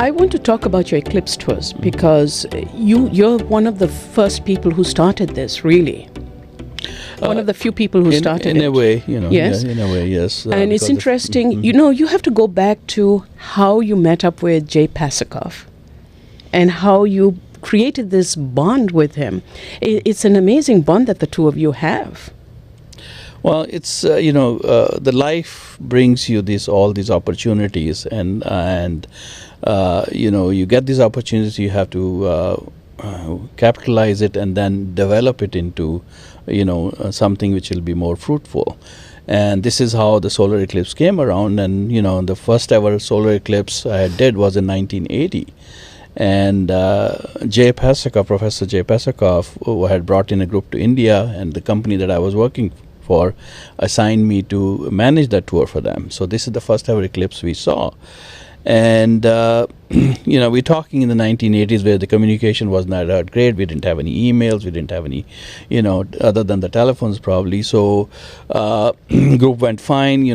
I want to talk about your eclipse tours because you're one of the first people who started this, really. One of the few people who started it. In a way, Yes. Yeah, in a way, yes. And it's interesting, you have to go back to how you met up with Jay Pasakoff and how you created this bond with him. It's an amazing bond that the two of you have. Well, it's the life brings you all these opportunities, and you get these opportunities. You have to capitalize it and then develop it into something which will be more fruitful. And this is how the solar eclipse came around. And the first ever solar eclipse I did was in 1980. And Professor Jay Pasakoff, who had brought in a group to India, and the company that I was working for assigned me to manage that tour for them. So this is the first ever eclipse we saw. And we're talking in the 1980s where the communication was not that great. We didn't have any emails. We didn't have any, other than the telephones probably. So group went fine.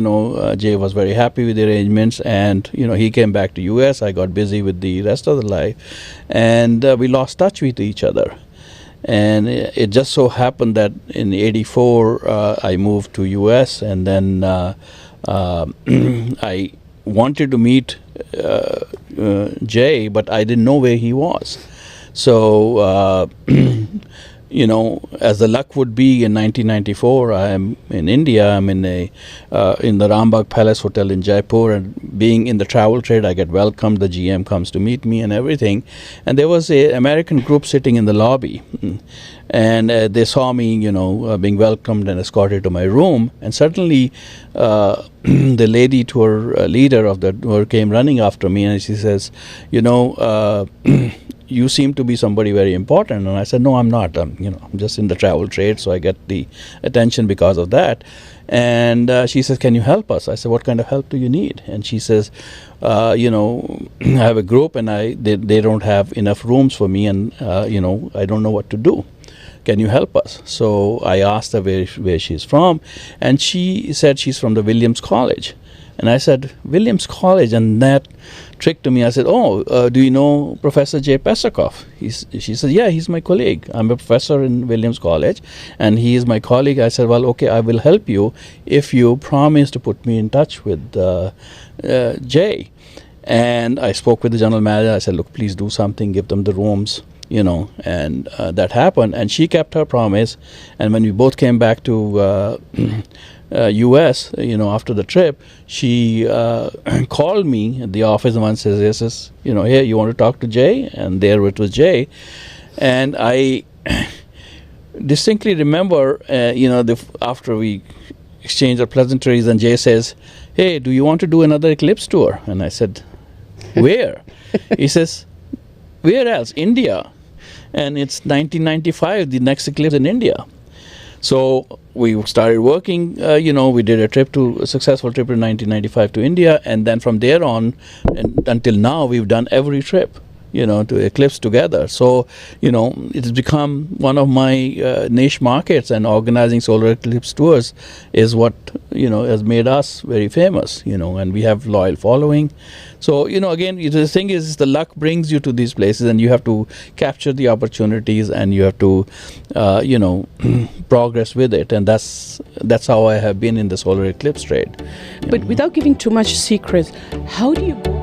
Jay was very happy with the arrangements, and he came back to US. I got busy with the rest of the life, and we lost touch with each other. And it just so happened that in '84 I moved to US, and then I wanted to meet Jay, but I didn't know where he was. So, as the luck would be, in 1994, I am in India. I'm in the Rambagh Palace Hotel in Jaipur, and being in the travel trade, I get welcomed. The GM comes to meet me and everything. And there was an American group sitting in the lobby, and they saw me, being welcomed and escorted to my room. And suddenly, the lady tour leader of the tour came running after me, and she says, you seem to be somebody very important. And I said, no, I'm not. I'm just in the travel trade, so I get the attention because of that. And she says, can you help us? I said, what kind of help do you need? And she says, I have a group, and they don't have enough rooms for me, and I don't know what to do. Can you help us? So I asked her where she's from, and she said she's from the Williams College. And I said, Williams College? And that tricked me. I said, do you know Professor Jay Pasakoff? She said, yeah, he's my colleague. I'm a professor in Williams College, and he is my colleague. I said, well, okay, I will help you if you promise to put me in touch with Jay. And I spoke with the general manager. I said, look, please do something, give them the rooms. And that happened, and she kept her promise. And when we both came back to US, after the trip, she called me at the office and one says, yes, hey, you want to talk to Jay? And there it was Jay. And I distinctly remember, after we exchanged our pleasantries, and Jay says, hey, do you want to do another eclipse tour? And I said, where? He says, where else? India. And it's 1995, the next eclipse in India. So we started working, we did a successful trip in 1995 to India. And then from there on, and until now, we've done every trip, to eclipse together. So, it's become one of my niche markets, and organizing solar eclipse tours is what, has made us very famous, and we have loyal following. So, again, the thing is, the luck brings you to these places, and you have to capture the opportunities, and you have to, progress with it. And that's how I have been in the solar eclipse trade. But without giving too much secrets, how do you go